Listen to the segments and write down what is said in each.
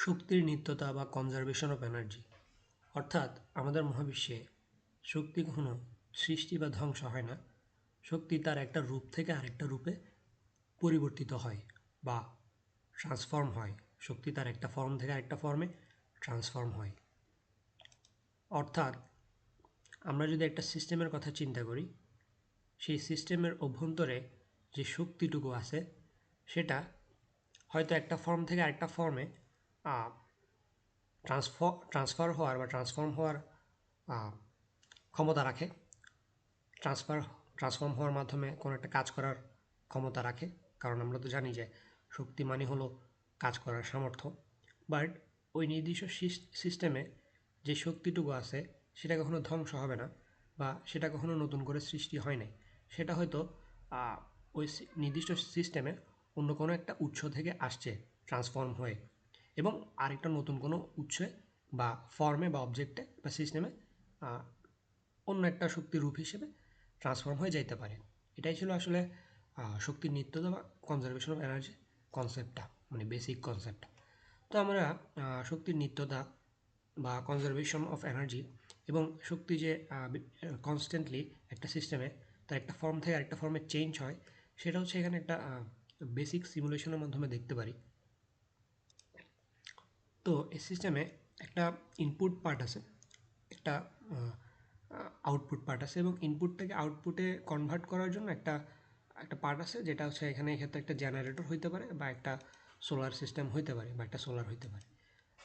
শক্তির নিত্যতা বা conservation of energy, অর্থাৎ আমাদের মহাবিশ্বে শক্তি কখনো সৃষ্টি বা ধ্বংস হয় না। শক্তি তার একটা রূপ থেকে আরেকটা রূপে পরিবর্তিত হয় বা ট্রান্সফর্ম হয়। শক্তি তার একটা ফর্ম থেকে আরেকটা ফর্মে ট্রান্সফর্ম হয়। অর্থাৎ আমরা যদি একটা সিস্টেমের কথা চিন্তা করি, সেই সিস্টেমের অভ্যন্তরে যে শক্তিটুকু আছে সেটা হয়তো একটা ফর্ম থেকে আরেকটা ফর্মে ট্রান্সফার হওয়ার বা ট্রান্সফর্ম হওয়ার ক্ষমতা রাখে। ট্রান্সফর্ম হওয়ার মাধ্যমে কোনো একটা কাজ করার ক্ষমতা রাখে, কারণ আমরা তো জানি যে শক্তি মানে হলো কাজ করার সামর্থ্য। বাট ওই নির্দিষ্ট সিস্টেমে যে শক্তিটুকু আছে সেটা কখনো ধ্বংস হবে না বা সেটা কখনো নতুন করে সৃষ্টি হয় নাই। সেটা হয়তো ওই নির্দিষ্ট সিস্টেমে অন্য কোনো একটা উৎস থেকে আসছে ট্রান্সফর্ম হয়ে, এবং আরেকটা নতুন কোনো উৎসে বা ফর্মে বা অবজেক্টে বা সিস্টেমে অন্য একটা শক্তির রূপ হিসেবে ট্রান্সফর্ম হয়ে যাইতে পারে। এটাই ছিল আসলে শক্তির নিত্যতা বা কনজারভেশন অফ এনার্জি কনসেপ্টটা, মানে বেসিক কনসেপ্ট। তো আমরা শক্তির নিত্যতা বা কনজারভেশন অফ এনার্জি এবং শক্তি যে কনস্ট্যান্টলি একটা সিস্টেমে তার একটা ফর্ম থেকে আরেকটা ফর্মে চেঞ্জ হয়, সেটা হচ্ছে এখানে একটা বেসিক সিমুলেশনের মাধ্যমে দেখতে পারি। তো এই সিস্টেমে একটা ইনপুট পার্ট আছে, একটা আউটপুট পার্ট আছে, এবং ইনপুট থেকে আউটপুটে কনভার্ট করার জন্য একটা একটা পার্ট আছে, যেটা হচ্ছে এখানে এক্ষেত্রে একটা জেনারেটর হইতে পারে বা একটা সোলার সিস্টেম হইতে পারে বা একটা সোলার হইতে পারে।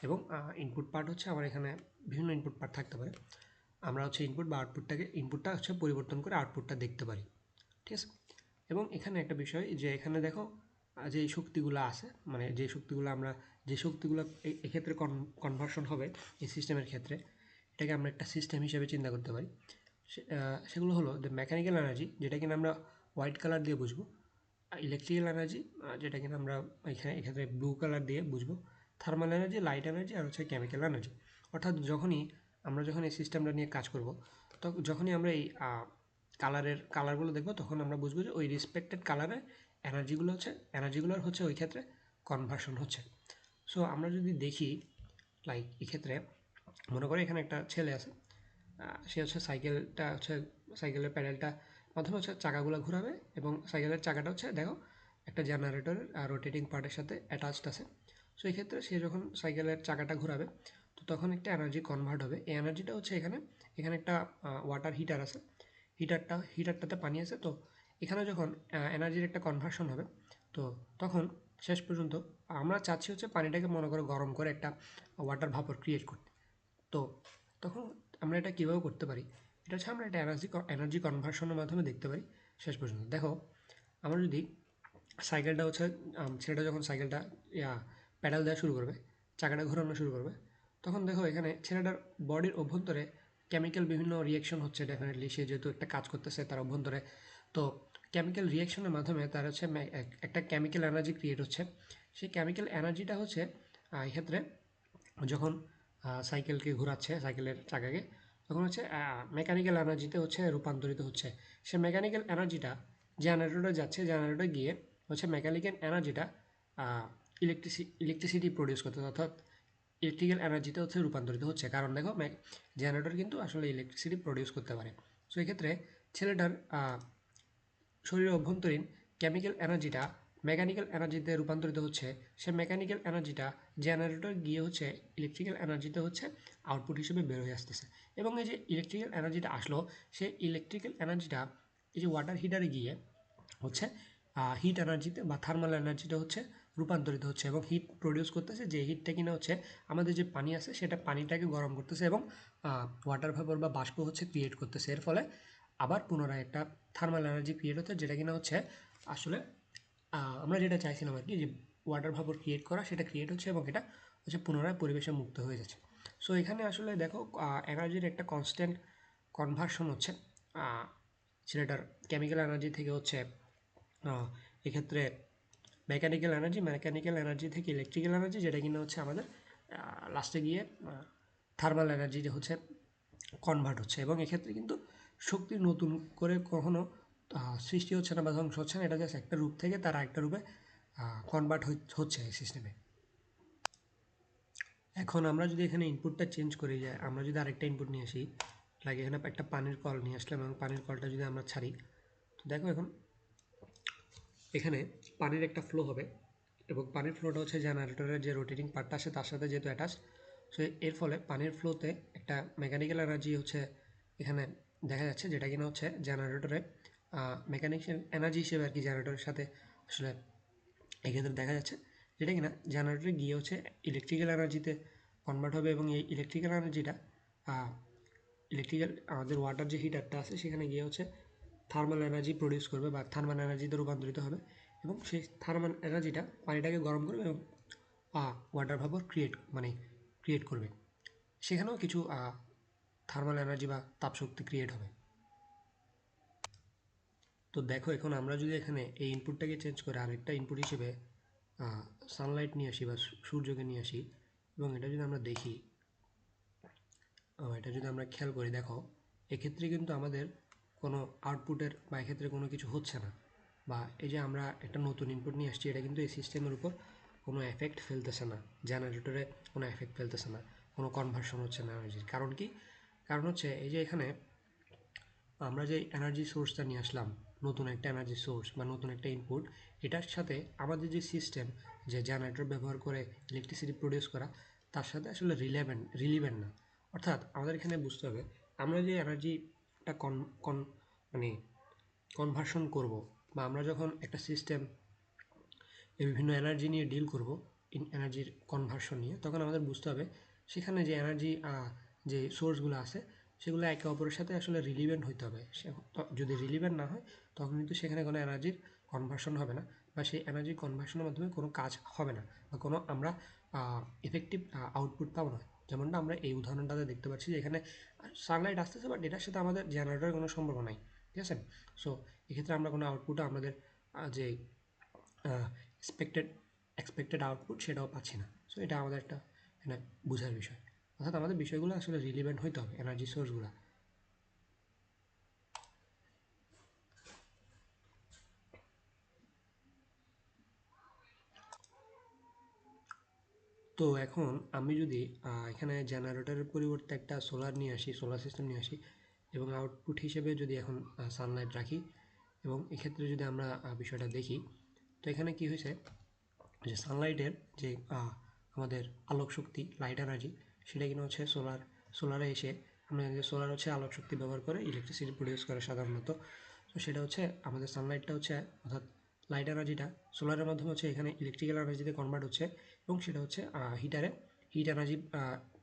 এবং ইনপুট পার্ট হচ্ছে আমার এখানে বিভিন্ন ইনপুট পার্ট থাকতে পারে। আমরা হচ্ছে ইনপুট বা ইনপুটটা হচ্ছে পরিবর্তন করে আউটপুটটা দেখতে পারি, ঠিক আছে। এবং এখানে একটা বিষয় যে এখানে দেখো যে শক্তিগুলো আছে, মানে যে শক্তিগুলো এক্ষেত্রে কনভার্সন হবে এই সিস্টেমের ক্ষেত্রে, এটাকে আমরা একটা সিস্টেম হিসেবে চিন্তা করতে পারি। সেগুলো হলো দ্য মেকানিক্যাল এনার্জি, যেটা কিনা আমরা হোয়াইট কালার দিয়ে বুঝবো, ইলেকট্রিক্যাল এনার্জি, যেটা কিনা আমরা এক্ষেত্রে ব্লু কালার দিয়ে বুঝবো, থার্মাল এনার্জি, লাইট এনার্জি, আর হচ্ছে কেমিক্যাল এনার্জি। অর্থাৎ যখন এই সিস্টেমটা নিয়ে কাজ করব, যখনই আমরা এই কালারগুলো দেখবো, তখন আমরা বুঝবো যে ওই রেসপেক্টেড কালারের এনার্জিগুলোর হচ্ছে ওই ক্ষেত্রে কনভার্সন হচ্ছে। সো আমরা যদি দেখি, লাইক এক্ষেত্রে মনে করে এখানে একটা ছেলে আছে, সে হচ্ছে সাইকেলের প্যাডেলটা মাধ্যমে হচ্ছে চাকাগুলো ঘোরাবে, এবং সাইকেলের চাকাটা হচ্ছে দেখো একটা জেনারেটরের রোটেটিং পার্টের সাথে অ্যাটাচড আছে। সো এই ক্ষেত্রে সে যখন সাইকেলের চাকাটা ঘোরাবে, তো তখন একটা এনার্জি কনভার্ট হবে। এই এনার্জিটা হচ্ছে এখানে এখানে একটা ওয়াটার হিটার আছে, হিটারটাতে পানি আছে। তো এখানে যখন এনার্জির একটা কনভার্সন হবে, তো তখন শেষ পর্যন্ত আমরা চাচ্ছি হচ্ছে পানিটাকে মনে করে গরম করে একটা ওয়াটার ভাপর ক্রিয়েট করতে। তো তখন আমরা এটা কীভাবে করতে পারি, এটা হচ্ছে আমরা একটা এনার্জি কনভার্সনের মাধ্যমে দেখতে পারি। শেষ পর্যন্ত দেখো, আমরা যদি সাইকেলটা হচ্ছে ছেলেটা যখন সাইকেলটা প্যাডাল দেওয়া শুরু করবে, চাকাটা ঘোরানো শুরু করবে, তখন দেখো এখানে ছেলেটার বডির অভ্যন্তরে কেমিক্যাল বিভিন্ন রিয়াকশন হচ্ছে। ডেফিনেটলি সে যেহেতু একটা কাজ করতেছে তার অভ্যন্তরে, তো কেমিক্যাল রিয়াকশনের মাধ্যমে তার হচ্ছে একটা কেমিক্যাল এনার্জি ক্রিয়েট হচ্ছে। সেই কেমিক্যাল এনার্জিটা হচ্ছে এক্ষেত্রে যখন সাইকেলকে ঘোরাচ্ছে, সাইকেলের চাকাকে, তখন হচ্ছে মেকানিক্যাল এনার্জিতে হচ্ছে রূপান্তরিত হচ্ছে। সে মেকানিক্যাল এনার্জিটা জেনারেটরে যাচ্ছে, জেনারেটরে গিয়ে হচ্ছে মেকানিক্যাল এনার্জিটা ইলেকট্রিসিটি প্রডিউস করতে, অর্থাৎ ইলেকট্রিক্যাল এনার্জিতে হচ্ছে রূপান্তরিত হচ্ছে। কারণ দেখো জেনারেটর কিন্তু আসলে ইলেকট্রিসিটি প্রডিউস করতে পারে। সো এক্ষেত্রে ছেলেটার শরীরের অভ্যন্তরীণ কেমিক্যাল এনার্জিটা মেকানিক্যাল এনার্জিতে রূপান্তরিত হচ্ছে। সে মেকানিক্যাল এনার্জিটা জেনারেটর গিয়ে হচ্ছে ইলেকট্রিক্যাল এনার্জিতে হচ্ছে আউটপুট হিসেবে বের হয়ে আসতেছে। এবং এই যে ইলেকট্রিক্যাল এনার্জিটা আসলো, সেই ইলেকট্রিক্যাল এনার্জিটা এই যে ওয়াটার হিটারে গিয়ে হচ্ছে হিট এনার্জিতে বা থার্মাল এনার্জিতে হচ্ছে রূপান্তরিত হচ্ছে, এবং হিট প্রডিউস করতেছে। যে হিটটা কিনা হচ্ছে আমাদের যে পানি আছে সেটা পানিটাকে গরম করতেছে, এবং ওয়াটার ভেপর বা বাষ্প হচ্ছে ক্রিয়েট করতেছে। এর ফলে আবার পুনরায় একটা থার্মাল এনার্জি ক্রিয়েট হচ্ছে, যেটা কিনা হচ্ছে আসলে আমরা যেটা চাইছিলাম আর কি, যে ওয়াটার ভাপর ক্রিয়েট করা, সেটা ক্রিয়েট হচ্ছে এবং এটা হচ্ছে পুনরায় পরিবেশে মুক্ত হয়ে যাচ্ছে। সো এখানে আসলে দেখো এনার্জির একটা কনস্ট্যান্ট কনভার্সন হচ্ছে ছেলেটার কেমিক্যাল এনার্জি থেকে হচ্ছে এক্ষেত্রে মেকানিক্যাল এনার্জি থেকে ইলেকট্রিক্যাল এনার্জি, যেটা কিনা হচ্ছে আমাদের লাস্টে গিয়ে থার্মাল এনার্জি যে হচ্ছে কনভার্ট হচ্ছে। এবং এক্ষেত্রে কিন্তু শক্তি নতুন করে কখনো সৃষ্টি হচ্ছে না বা ধ্বংস হচ্ছে না, এটা জাস্ট একটা রূপ থেকে তার আরেকটা রূপে কনভার্ট হচ্ছে এই সিস্টেমে। এখন আমরা যদি এখানে ইনপুটটা চেঞ্জ করি, যে আমরা যদি আরেকটা ইনপুট নিয়ে আসি, লাগে এখানে একটা পানির কল নিয়ে আসলাম এবং পানির কলটা যদি আমরা ছাড়ি, তো দেখো এখন এখানে পানির একটা ফ্লো হবে এবং পানির ফ্লোটা হচ্ছে জেনারেটরের যে রোটেটিং পার্টটা আছে তার সাথে যেহেতু অ্যাটাচ, সো এর ফলে পানির ফ্লোতে একটা মেকানিক্যাল এনার্জি হচ্ছে এখানে দেখা যাচ্ছে, যেটা কিনা হচ্ছে জেনারেটরে মেকানিক্যাল এনার্জি হিসেবে আর কি জেনারেটরের সাথে আসলে এক্ষেত্রে দেখা যাচ্ছে, যেটা কিনা জেনারেটরে গিয়ে হচ্ছে ইলেকট্রিক্যাল এনার্জিতে কনভার্ট হবে এবং এই ইলেকট্রিক্যাল এনার্জিটা ইলেকট্রিক্যাল আমাদের ওয়াটার যে হিটারটা আছে সেখানে গিয়ে হচ্ছে থার্মাল এনার্জি প্রডিউস করবে বা থার্মাল এনার্জিতে রূপান্তরিত হবে এবং সেই থার্মাল এনার্জিটা পানিটাকে গরম করবে এবং ওয়াটার ভাপর ক্রিয়েট করবে। সেখানেও কিছু থার্মাল এনার্জি বা তাপশক্তি ক্রিয়েট হবে। তো দেখো এখন আমরা যদি এখানে এই ইনপুটটাকে চেঞ্জ করে আরেকটা ইনপুট হিসেবে সানলাইট নিয়ে আসি বা সূর্যকে নিয়ে আসি এবং এটা যদি আমরা দেখি, এটা যদি আমরা খেয়াল করি, দেখো এক্ষেত্রে কিন্তু আমাদের কোনো আউটপুটের বা এক্ষেত্রে কোনো কিছু হচ্ছে না, বা এই যে আমরা একটা নতুন ইনপুট নিয়ে আসছি এটা কিন্তু এই সিস্টেমের উপর কোনো এফেক্ট ফেলতেছে না, জেনারেটরে কোনো এফেক্ট ফেলতেছে না, কোনো কনভার্সন হচ্ছে না এনার্জির। কারণ কি? কারণ হচ্ছে এই যে এখানে আমরা যে এনার্জি সোর্সটা নিয়ে আসলাম, নতুন একটা এনার্জি সোর্স বা নতুন একটা ইনপুট, এটার সাথে আমাদের যে সিস্টেম যে জেনারেটর ব্যবহার করে ইলেকট্রিসিটি প্রডিউস করা, তার সাথে আসলে রিলিভেন্ট না। অর্থাৎ আমাদের এখানে বুঝতে হবে আমরা যে এনার্জিটা কন কন মানে কনভার্সন করব, বা আমরা যখন একটা সিস্টেম বিভিন্ন এনার্জি নিয়ে ডিল করব, এনার্জির কনভার্সন নিয়ে, তখন আমাদের বুঝতে হবে সেখানে যে এনার্জি যে সোর্সগুলো আছে সেগুলো একে অপরের সাথে আসলে রিলিভেন্ট হইতে হবে। যদি রিলিভেন্ট না হয় তখন কিন্তু সেখানে কোনো এনার্জির কনভার্সন হবে না, বা সেই এনার্জি কনভার্সনের মাধ্যমে কোনো কাজ হবে না, বা কোনো আমরা ইফেক্টিভ আউটপুট পাবো না। যেমনটা আমরা এই উদাহরণটাতে দেখতে পাচ্ছি যে এখানে সানলাইট আসতেছে বাট এটার সাথে আমাদের জেনারেটরের কোনো সম্পর্ক নাই, ঠিক আছে। সো এক্ষেত্রে আমরা কোনো আউটপুটও আমাদের যে এক্সপেক্টেড এক্সপেক্টেড আউটপুট সেটাও পাচ্ছি না। সো এটা আমাদের একটা এখানে বোঝার বিষয়। অর্থাৎ আমাদের বিষয়গুলো আসলে রিলিভেন্ট হইতে হবে, এনার্জি সোর্সগুলো। তো এখন আমি যদি এখানে জেনারেটরের পরিবর্তে একটা সোলার নিয়ে আসি, সোলার সিস্টেম নিয়ে আসি এবং আউটপুট হিসেবে যদি এখন সানলাইট রাখি, এবং এক্ষেত্রে যদি আমরা বিষয়টা দেখি, তো এখানে কি হয়েছে যে সানলাইটের যে আমাদের আলোক শক্তি, লাইট এনার্জি, সেটা কিনা হচ্ছে সোলারে এসে, আমরা জানি যে সোলার হচ্ছে আলোক শক্তি ব্যবহার করে ইলেকট্রিসিটি প্রডিউস করে সাধারণত। তো সেটা হচ্ছে আমাদের সানলাইটটা হচ্ছে, অর্থাৎ লাইট এনার্জিটা সোলারের মাধ্যমে হচ্ছে এখানে ইলেকট্রিক্যাল এনার্জিতে কনভার্ট হচ্ছে এবং সেটা হচ্ছে হিট এনার্জি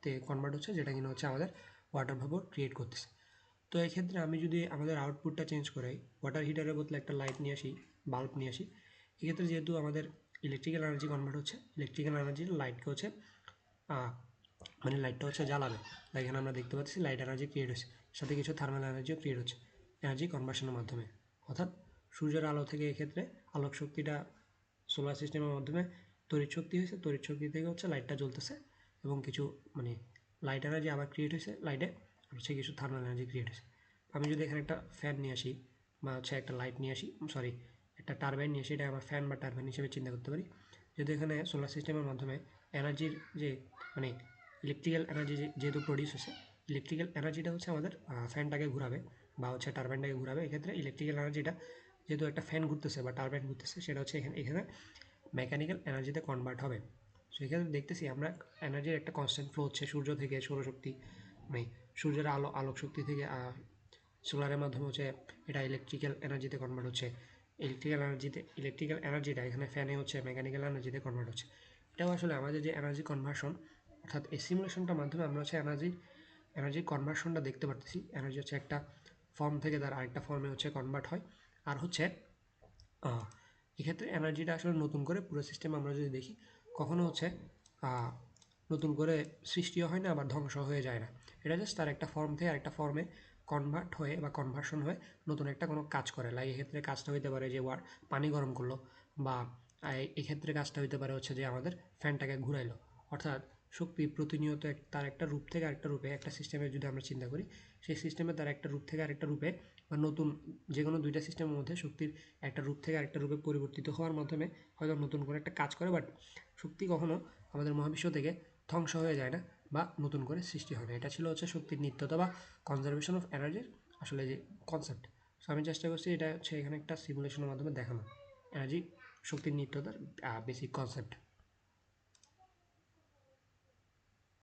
তে কনভার্ট হচ্ছে, যেটা কিনা হচ্ছে আমাদের ওয়াটার ভাপর ক্রিয়েট করতেছে। তো এক্ষেত্রে আমি যদি আমাদের আউটপুটটা চেঞ্জ করাই, ওয়াটার হিটারের বদলে একটা লাইট নিয়ে আসি, বাল্ব নিয়ে আসি, এক্ষেত্রে যেহেতু আমাদের ইলেকট্রিক্যাল এনার্জি কনভার্ট হচ্ছে, ইলেকট্রিক্যাল এনার্জির লাইটকে হচ্ছে লাইটটা হচ্ছে জ্বালাবে। এখানে আমরা দেখতে পাচ্ছি লাইট এনার্জি ক্রিয়েট হচ্ছে, সাথে কিছু থার্মাল এনার্জিও ক্রিয়েট হচ্ছে এনার্জি কনভার্সনের মাধ্যমে। অর্থাৎ সূর্যের আলো থেকে এক্ষেত্রে আলোক শক্তিটা সোলার সিস্টেমের মাধ্যমে তড়িৎ শক্তি হয়েছে, তড়িৎ শক্তি থেকে হচ্ছে লাইটটা জ্বলতেছে এবং কিছু লাইট এনার্জি আবার ক্রিয়েট হয়েছে লাইটে, হচ্ছে কিছু থার্মাল এনার্জি ক্রিয়েট হয়েছে। আমি যদি এখানে একটা ফ্যান নিয়ে আসি বা হচ্ছে একটা লাইট নিয়ে আসি, সরি একটা টারবাইন নিয়ে আসি, এটা আমার ফ্যান বা টারবাইন হিসেবে চিন্তা করতে পারি। যেহেতু এখানে সোলার সিস্টেমের মাধ্যমে এনার্জির যে মানে ইলেকট্রিক্যাল এনার্জি যেহেতু প্রডিউস হচ্ছে, ইলেকট্রিক্যাল এনার্জিটা হচ্ছে আমাদের ফ্যানটাকে ঘুরাবে বা হচ্ছে টারবাইনটাকে ঘুরাবে। এক্ষেত্রে ইলেকট্রিক্যাল এনার্জিটা যেহেতু একটা ফ্যান ঘুরতেছে বা টারবাইন ঘুরতেছে, সেটা হচ্ছে এখানে মেকানিক্যাল এনার্জিতে কনভার্ট হবে। সেক্ষেত্রে দেখতেছি আমরা এনার্জির একটা কনস্ট্যান্ট ফ্লো হচ্ছে সূর্য থেকে সৌরশক্তি, মানে সূর্যের আলোক শক্তি থেকে সোলারের মাধ্যমে হচ্ছে এটা ইলেকট্রিক্যাল এনার্জিতে কনভার্ট হচ্ছে। ইলেকট্রিক্যাল এনার্জিটা এখানে ফ্যানে হচ্ছে মেকানিক্যাল এনার্জিতে কনভার্ট হচ্ছে। এটাও আসলে আমাদের যে এনার্জি কনভার্সন, অর্থাৎ এই সিমুলেশনটার মাধ্যমে আমরা হচ্ছে এনার্জির কনভার্সনটা দেখতে পারতেছি। এনার্জি হচ্ছে একটা ফর্ম থেকে তার আরেকটা ফর্মে হচ্ছে কনভার্ট হয়। আর হচ্ছে এক্ষেত্রে এনার্জিটা আসলে নতুন করে পুরো সিস্টেম আমরা যদি দেখি, কখনো হচ্ছে নতুন করে সৃষ্টিও হয় না, আবার ধ্বংস হয়ে যায় না। এটা জাস্ট তার একটা ফর্ম থেকে আরেকটা ফর্মে কনভার্ট হয়ে বা কনভার্সন হয়ে নতুন একটা কোনো কাজ করে। লাইক এক্ষেত্রে কাজটা হইতে পারে যে পানি গরম করলো, বা এক্ষেত্রে কাজটা হইতে পারে হচ্ছে যে আমাদের ফ্যানটাকে ঘুরাইলো। অর্থাৎ শক্তি প্রতিনিয়ত তার একটা রূপ থেকে আরেকটা রূপে, একটা সিস্টেমের যদি আমরা চিন্তা করি, সেই সিস্টেমে তার একটা রূপ থেকে আরেকটা রূপে বা নতুন যে কোনো দুইটা সিস্টেমের মধ্যে শক্তির একটা রূপ থেকে আরেকটা রূপে পরিবর্তিত হওয়ার মাধ্যমে হয়তো নতুন করে একটা কাজ করে। বাট শক্তি কখনো আমাদের মহাবিশ্ব থেকে ধ্বংস হয়ে যায় না বা নতুন করে সৃষ্টি হয় না। এটা ছিল হচ্ছে শক্তির নিত্যতা বা কনজারভেশন অফ এনার্জির আসলে যে কনসেপ্ট। সো আমি চেষ্টা করছি এটা হচ্ছে এখানে একটা সিমুলেশনের মাধ্যমে দেখানো এনার্জি শক্তির নিত্যতার বেসিক কনসেপ্ট।